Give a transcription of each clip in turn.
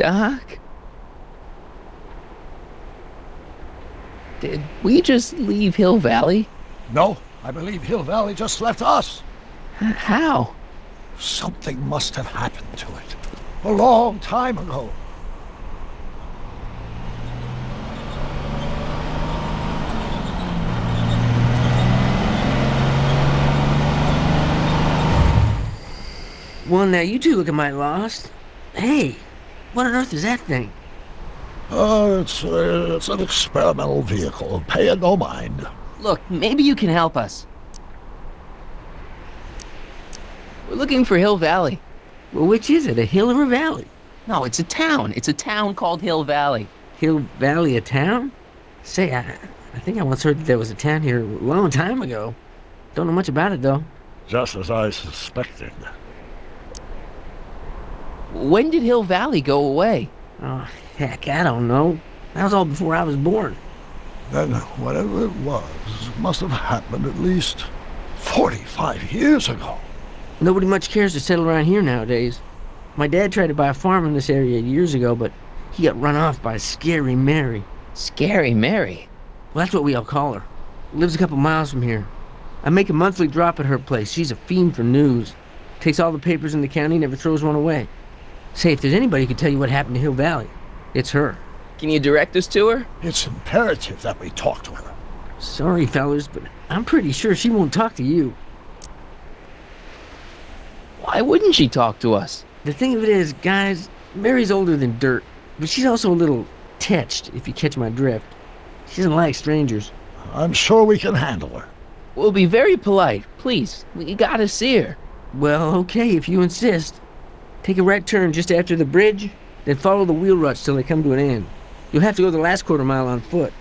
Doc? Did we just leave Hill Valley? No, I believe Hill Valley just left us. How? Something must have happened to it. A long time ago. Well, now you two look mighty lost. Hey, what on earth is that thing? It's an experimental vehicle. Pay it no mind. Look, maybe you can help us. We're looking for Hill Valley. Well, which is it, a hill or a valley? No, it's a town. It's a town called Hill Valley. Hill Valley, a town? Say, I think I once heard that there was a town here a long time ago. Don't know much about it, though. Just as I suspected. When did Hill Valley go away? Oh, heck, I don't know. That was all before I was born. Then whatever it was must have happened at least 45 years ago. Nobody much cares to settle around here nowadays. My dad tried to buy a farm in this area years ago, but he got run off by Scary Mary. Scary Mary? Well, that's what we all call her. Lives a couple miles from here. I make a monthly drop at her place. She's a fiend for news. Takes all the papers in the county, never throws one away. Say, if there's anybody who can tell you what happened to Hill Valley, it's her. Can you direct us to her? It's imperative that we talk to her. Sorry, fellas, but I'm pretty sure she won't talk to you. Why wouldn't she talk to us? The thing of it is, guys, Mary's older than dirt, but she's also a little tetched, if you catch my drift. She doesn't like strangers. I'm sure we can handle her. We'll be very polite. Please, we gotta see her. Well, okay, if you insist. Take a right turn just after the bridge, then follow the wheel ruts till they come to an end. You'll have to go the last quarter mile on foot.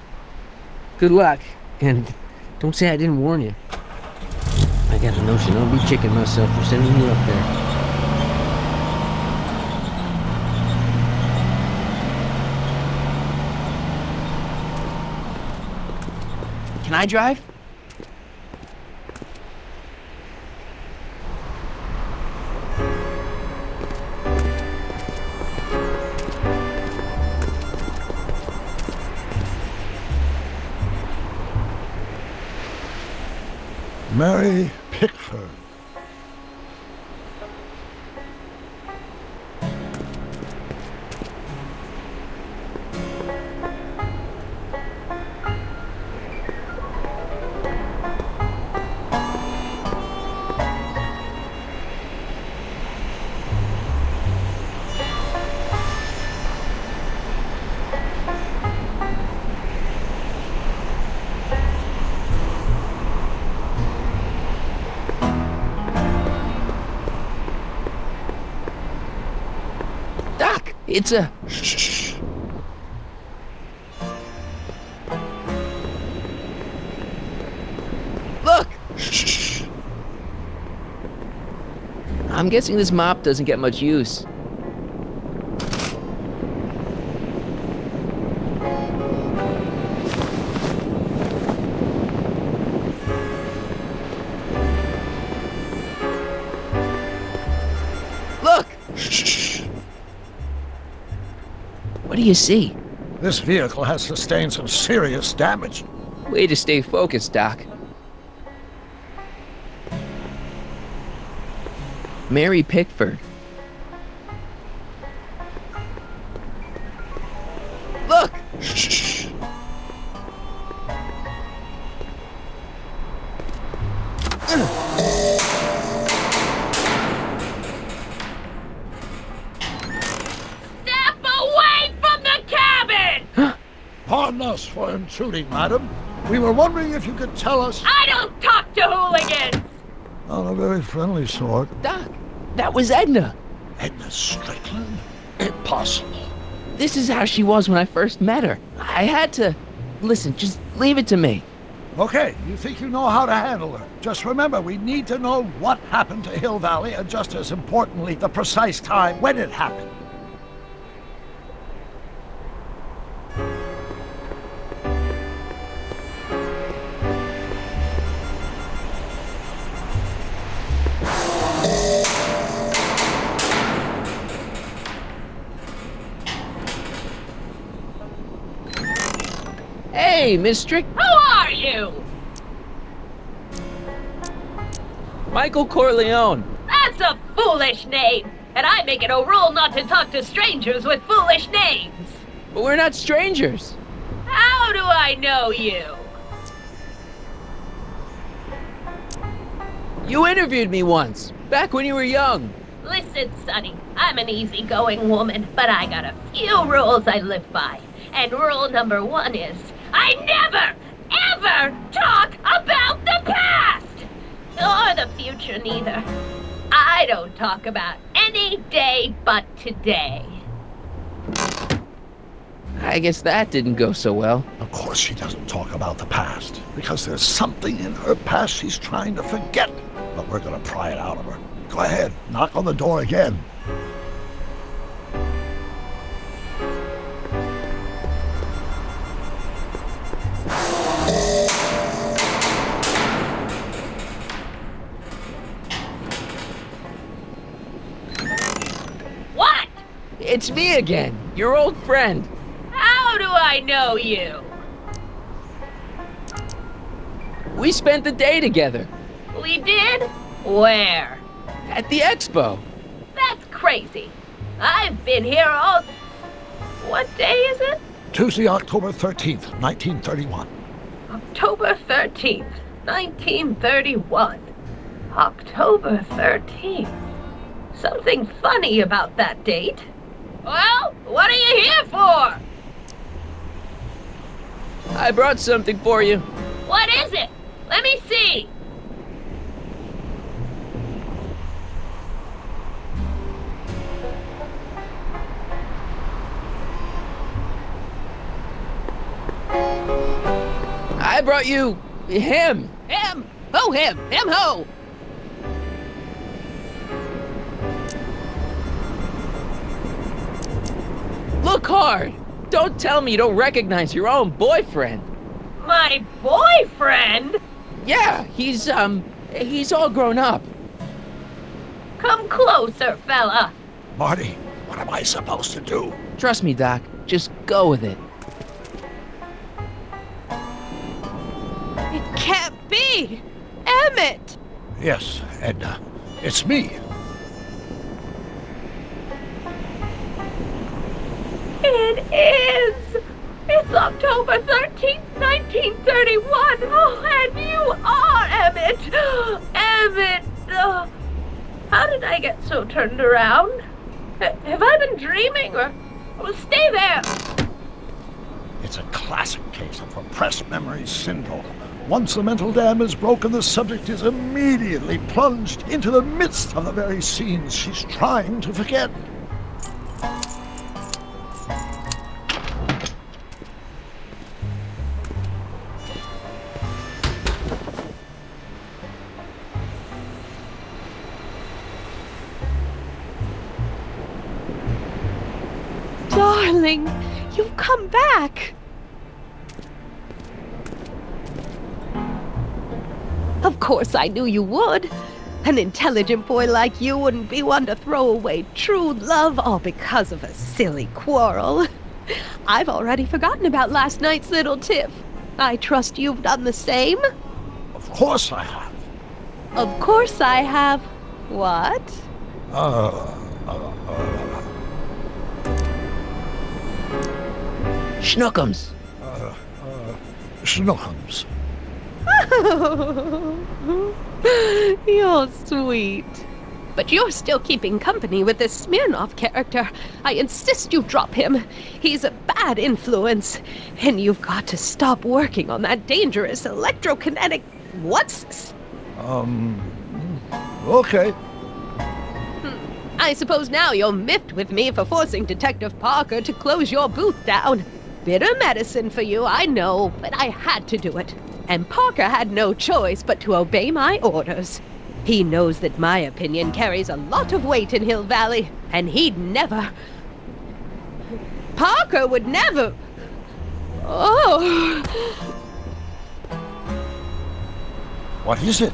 Good luck, and don't say I didn't warn you. I got a notion I'll be kicking myself for sending you up there. Can I drive? Mary Pickford. Doc, it's a... Shh. Look! Shh. I'm guessing this mop doesn't get much use. Look! Shh. What do you see? This vehicle has sustained some serious damage. Way to stay focused, Doc. Mary Pickford. Look! Shh. Step away from the cabin! Pardon us for intruding, madam. We were wondering if you could tell us... I don't talk to hooligans! On a very friendly sort. Doc, that was Edna. Edna Strickland? Impossible. This is how she was when I first met her. I had to... Listen, just leave it to me. Okay, you think you know how to handle her. Just remember, we need to know what happened to Hill Valley, and just as importantly, the precise time when it happened. Hey, Miss Strick. Who are you? Michael Corleone. That's a foolish name, and I make it a rule not to talk to strangers with foolish names. But we're not strangers. How do I know you? You interviewed me once, back when you were young. Listen, Sonny, I'm an easygoing woman, but I got a few rules I live by. And rule number 1 is, I never, ever talk about the past! Or the future, neither. I don't talk about any day but today. I guess that didn't go so well. Of course she doesn't talk about the past, because there's something in her past she's trying to forget. But we're gonna pry it out of her. Go ahead, knock on the door again. What? It's me again, your old friend. How do I know you? We spent the day together We did? Where? at the expo. That's crazy. I've been here all... What day is it? Tuesday, October 13th, 1931. October 13th, 1931. October 13th. Something funny about that date. Well, what are you here for? I brought something for you. What is it? Let me see. I brought you him. Him. Ho him. Him ho. Look hard. Don't tell me you don't recognize your own boyfriend. My boyfriend? Yeah, he's all grown up. Come closer, fella. Marty, what am I supposed to do? Trust me, Doc. Just go with it. It can't be. Emmett. Yes, Edna. It's me. It is! It's October 13th, 1931! Oh, and you are Emmett! Emmett! How did I get so turned around? Have I been dreaming, or... Well, stay there! It's a classic case of repressed memory syndrome. Once the mental dam is broken, the subject is immediately plunged into the midst of the very scenes she's trying to forget. Darling, you've come back! Of course I knew you would. An intelligent boy like you wouldn't be one to throw away true love all because of a silly quarrel. I've already forgotten about last night's little tiff. I trust you've done the same? Of course I have. Of course I have. What? Schnookums. Schnookums. You're sweet. But you're still keeping company with this Smirnoff character. I insist you drop him. He's a bad influence. And you've got to stop working on that dangerous electrokinetic... What's... Okay. I suppose now you're miffed with me for forcing Detective Parker to close your booth down. Bitter medicine for you, I know, but I had to do it. And Parker had no choice but to obey my orders. He knows that my opinion carries a lot of weight in Hill Valley, and he'd never... Parker would never... Oh... What is it?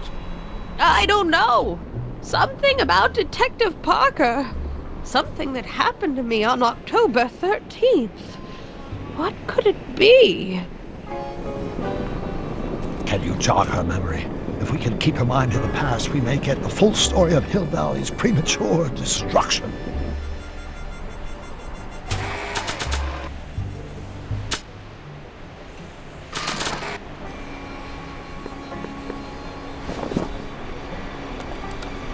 I don't know. Something about Detective Parker. Something that happened to me on October 13th. What could it be? Can you jog her memory? If we can keep her mind in the past, we may get the full story of Hill Valley's premature destruction.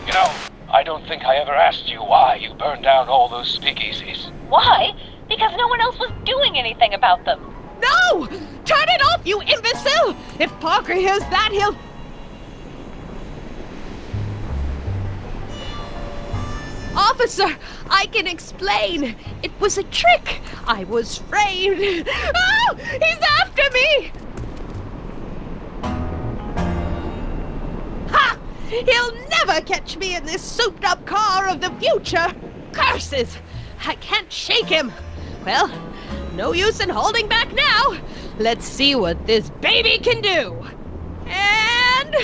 You know, I don't think I ever asked you why you burned down all those speakeasies. Why? Because no one else was doing anything about them. No! Turn it off, you imbecile! If Parker hears that, he'll... Officer, I can explain. It was a trick. I was framed. Oh! He's after me! Ha! He'll never catch me in this souped-up car of the future. Curses! I can't shake him. Well, no use in holding back now. Let's see what this baby can do. And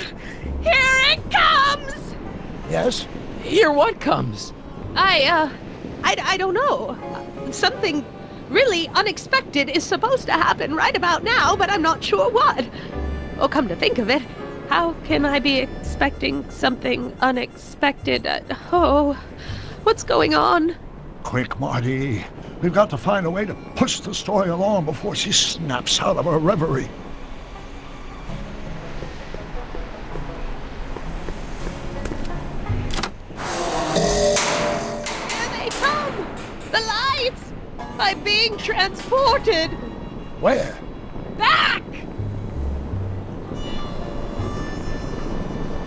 here it comes! Yes? Here what comes? I don't know. Something really unexpected is supposed to happen right about now, but I'm not sure what. Oh, come to think of it, how can I be expecting something unexpected? What's going on? Quick, Marty. We've got to find a way to push the story along before she snaps out of her reverie. Here they come! The lights! I'm being transported! Where? Back!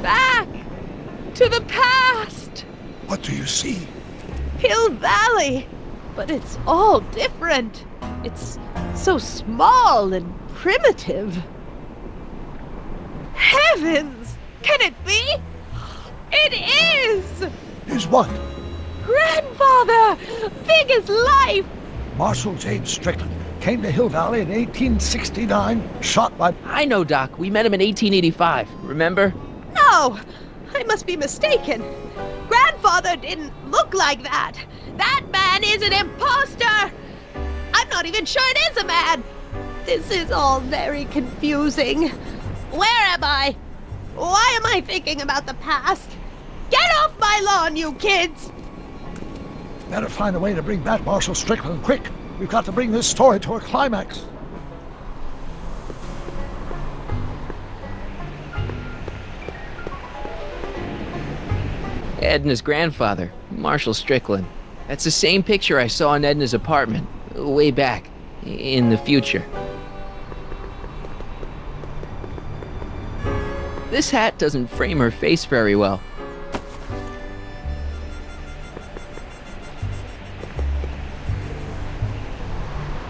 Back! To the past! What do you see? Hill Valley! But it's all different. It's so small and primitive. Heavens! Can it be? It is! Is what? Grandfather! Big as life! Marshal James Strickland came to Hill Valley in 1869, shot by... I know, Doc. We met him in 1885. Remember? No! I must be mistaken. Grandfather didn't look like that. That man is an imposter! I'm not even sure it is a man! This is all very confusing. Where am I? Why am I thinking about the past? Get off my lawn, you kids! Better find a way to bring back Marshal Strickland, quick! We've got to bring this story to a climax. Edna's grandfather, Marshall Strickland. That's the same picture I saw in Edna's apartment, way back, in the future. This hat doesn't frame her face very well.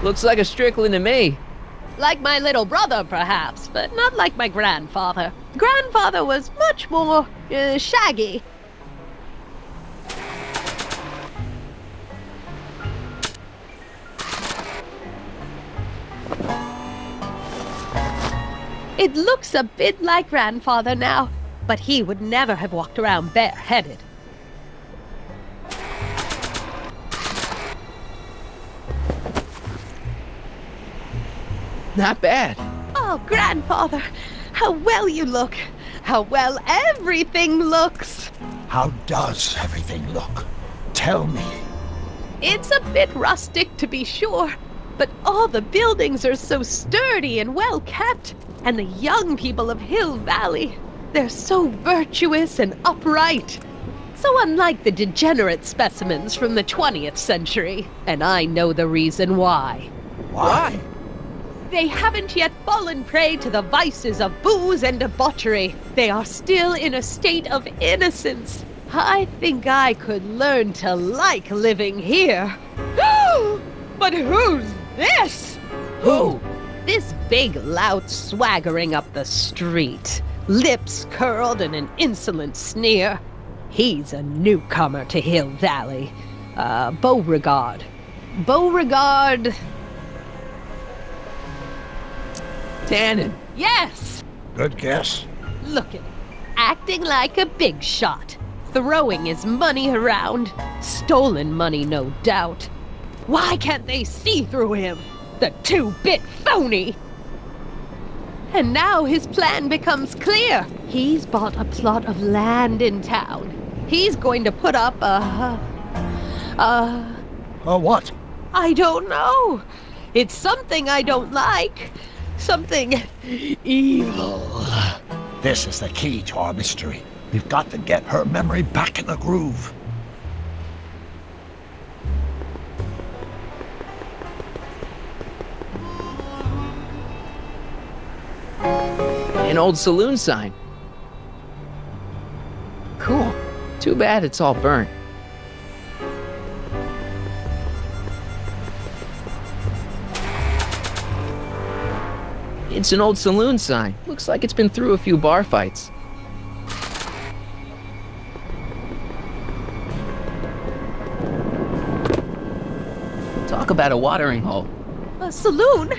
Looks like a Strickland to me. Like my little brother, perhaps, but not like my grandfather. Grandfather was much more shaggy. It looks a bit like grandfather now, but he would never have walked around bareheaded. Not bad. Oh, grandfather, how well you look. How well everything looks. How does everything look? Tell me. It's a bit rustic, to be sure, but all the buildings are so sturdy and well kept. And the young people of Hill Valley, they're so virtuous and upright. So unlike the degenerate specimens from the 20th century. And I know the reason why. Why? They haven't yet fallen prey to the vices of booze and debauchery. They are still in a state of innocence. I think I could learn to like living here. But who's this? Who? This big lout swaggering up the street, lips curled in an insolent sneer. He's a newcomer to Hill Valley. Beauregard. Beauregard... Tannen. Yes! Good guess. Look at him, acting like a big shot, throwing his money around. Stolen money, no doubt. Why can't they see through him? The two-bit phony! And now his plan becomes clear. He's bought a plot of land in town. He's going to put up What? I don't know. It's something I don't like. Something evil. This is the key to our mystery. We've got to get her memory back in the groove. An old saloon sign. Cool. Too bad it's all burnt. It's an old saloon sign. Looks like it's been through a few bar fights. Talk about a watering hole. A saloon?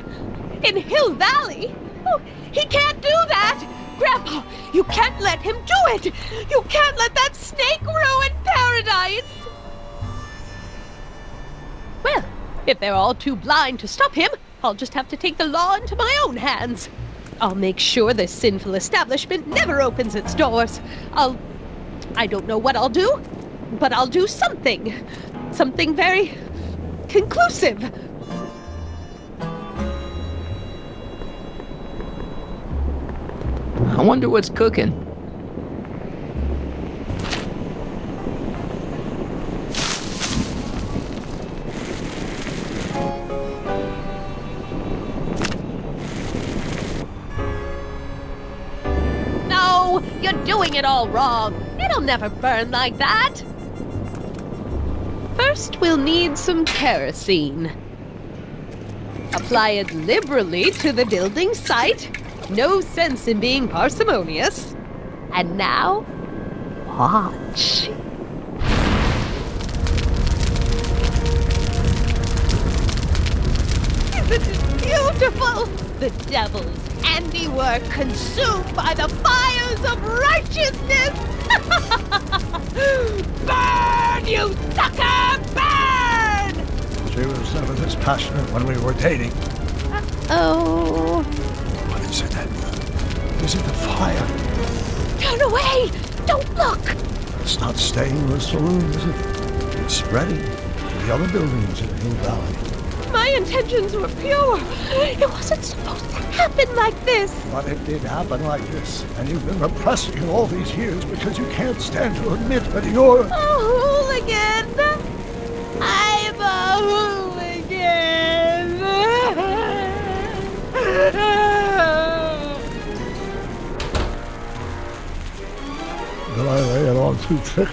In Hill Valley? Oh, he can't do that! Grandpa, you can't let him do it! You can't let that snake ruin paradise! Well, if they're all too blind to stop him, I'll just have to take the law into my own hands. I'll make sure this sinful establishment never opens its doors. I don't know what I'll do, but I'll do something. Something very conclusive. I wonder what's cooking. No, you're doing it all wrong. It'll never burn like that. First, we'll need some kerosene. Apply it liberally to the building site. No sense in being parsimonious. And now, watch. Isn't it beautiful? The devil's handiwork consumed by the fires of righteousness. Burn, you sucker, burn! She was never this passionate when we were dating. Oh. What is it, Edna? Is it the fire? Turn away! Don't look! It's not staying in the saloon, is it? It's spreading to the other buildings in Hill Valley. My intentions were pure. It wasn't supposed to happen like this. But it did happen like this, and you've been repressing it all these years because you can't stand to admit that you're... A hooligan! I'm a hooligan! Did I lay it on too thick?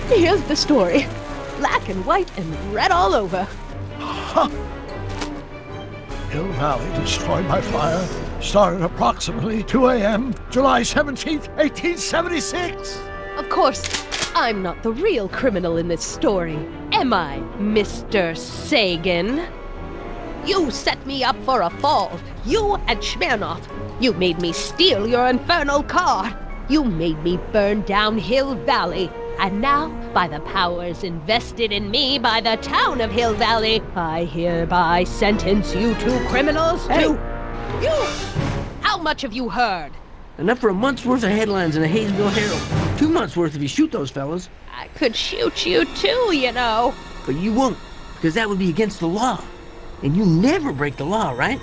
Here's the story. Black and white and red all over. Huh. Hill Valley destroyed by fire started approximately 2 a.m., July 17th, 1876. Of course, I'm not the real criminal in this story, am I, Mr. Sagan? You set me up for a fall. You and Smirnoff. You made me steal your infernal car. You made me burn down Hill Valley. And now, by the powers invested in me by the town of Hill Valley, I hereby sentence you two criminals to... You! How much have you heard? Enough for a month's worth of headlines in the Hayesville Herald. 2 months worth if you shoot those fellas. I could shoot you too, you know. But you won't, because that would be against the law. And you never break the law, right?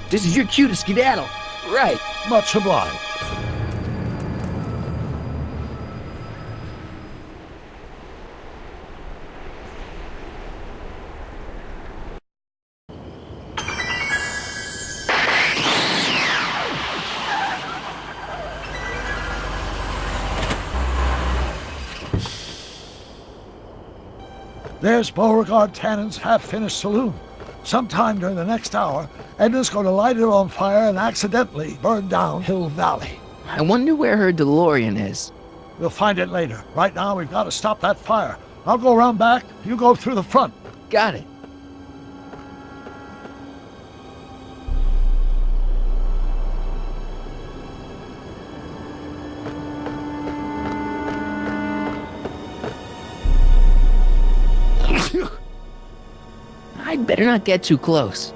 This is your cue to skedaddle. Right. Much obliged. There's Beauregard Tannen's half-finished saloon. Sometime during the next hour, Edna's going to light it on fire and accidentally burn down Hill Valley. I wonder where her DeLorean is. We'll find it later. Right now, we've got to stop that fire. I'll go around back. You go through the front. Got it. I'd better not get too close.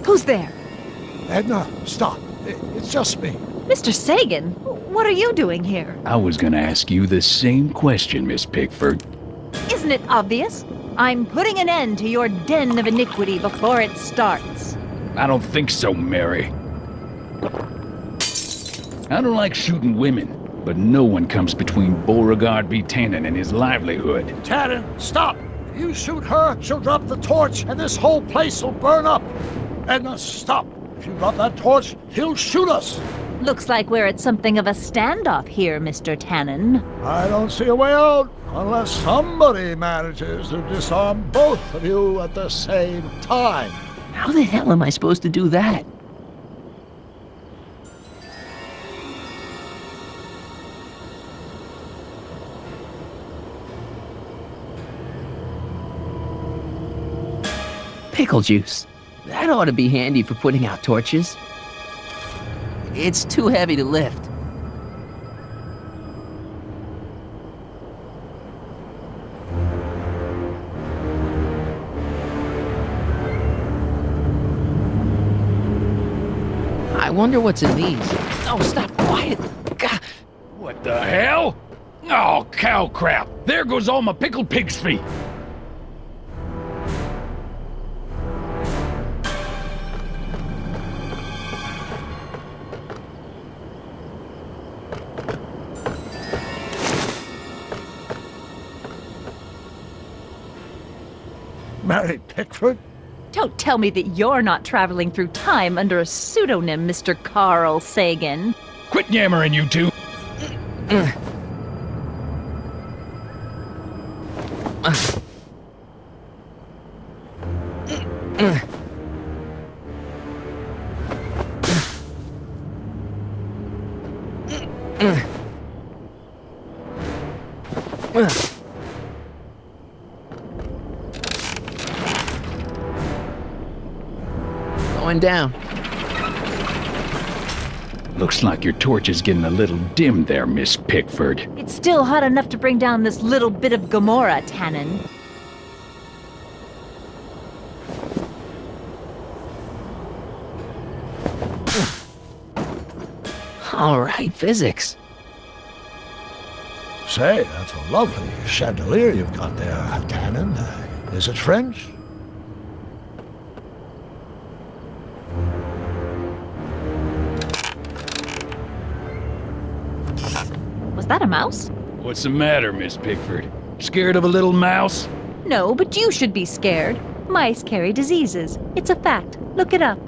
Who's there? Edna, stop. It's just me. Mr. Sagan? What are you doing here? I was gonna ask you the same question, Miss Pickford. Isn't it obvious? I'm putting an end to your den of iniquity before it starts. I don't think so, Mary. I don't like shooting women, but no one comes between Beauregard B. Tannen and his livelihood. Tannen, stop! If you shoot her, she'll drop the torch, and this whole place will burn up. Edna, stop! If you drop that torch, he'll shoot us. Looks like we're at something of a standoff here, Mr. Tannen. I don't see a way out unless somebody manages to disarm both of you at the same time. How the hell am I supposed to do that? Pickle juice. That ought to be handy for putting out torches. It's too heavy to lift. I wonder what's in these. Oh, stop quiet. God. What the hell? Oh, cow crap! There goes all my pickled pig's feet! Mary Pickford? Don't tell me that you're not traveling through time under a pseudonym, Mr. Carl Sagan. Quit yammering, you two! Going down. Looks like your torch is getting a little dim there, Miss Pickford. It's still hot enough to bring down this little bit of Gomorrah, Tannen. All right, physics. Say, that's a lovely chandelier you've got there, Tannen. Is it French? Was that a mouse? What's the matter, Miss Pickford? Scared of a little mouse? No, but you should be scared. Mice carry diseases. It's a fact. Look it up.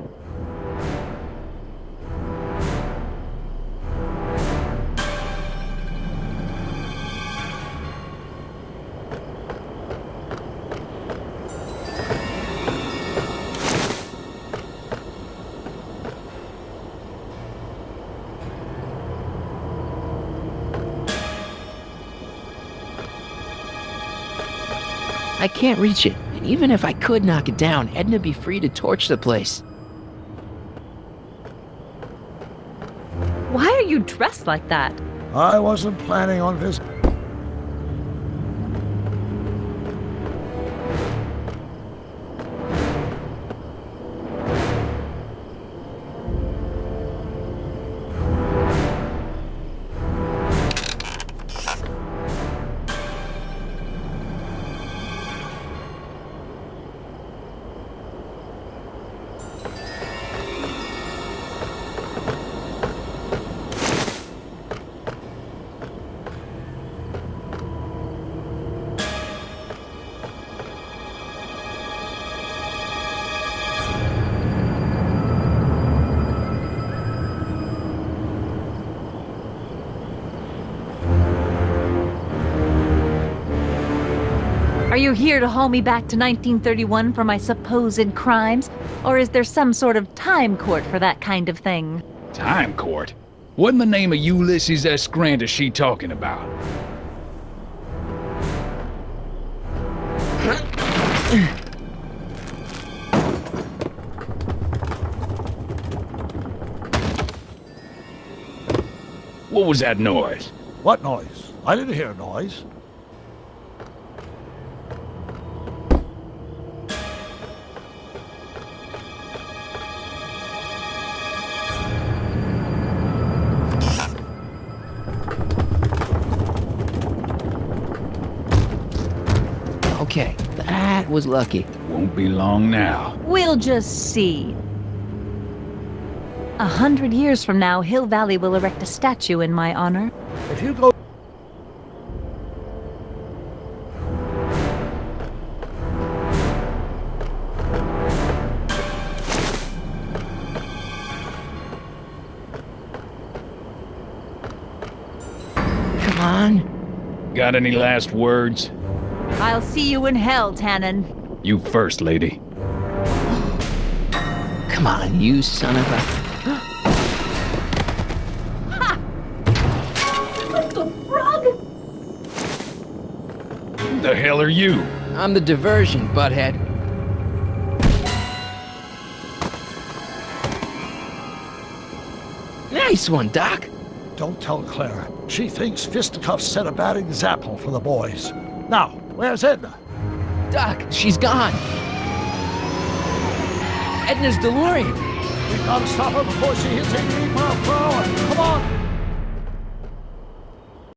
I can't reach it, and even if I could knock it down, Edna'd be free to torch the place. Why are you dressed like that? I wasn't planning on visiting. Are you here to haul me back to 1931 for my supposed crimes? Or is there some sort of time court for that kind of thing? Time court? What in the name of Ulysses S. Grant is she talking about? What was that noise? What noise? I didn't hear a noise. Okay, that was lucky. Won't be long now. We'll just see. 100 years from now, Hill Valley will erect a statue in my honor. If you go... Come on. Got any last words? I'll see you in hell, Tannen. You first, lady. Come on, you son of a... Who the hell are you? I'm the diversion, butthead. Nice one, Doc. Don't tell Clara. She thinks fisticuffs set a bad example for the boys. Now, where's Edna? Doc, she's gone. Edna's DeLorean. We gotta stop her before she hits 88 miles per hour. Come on!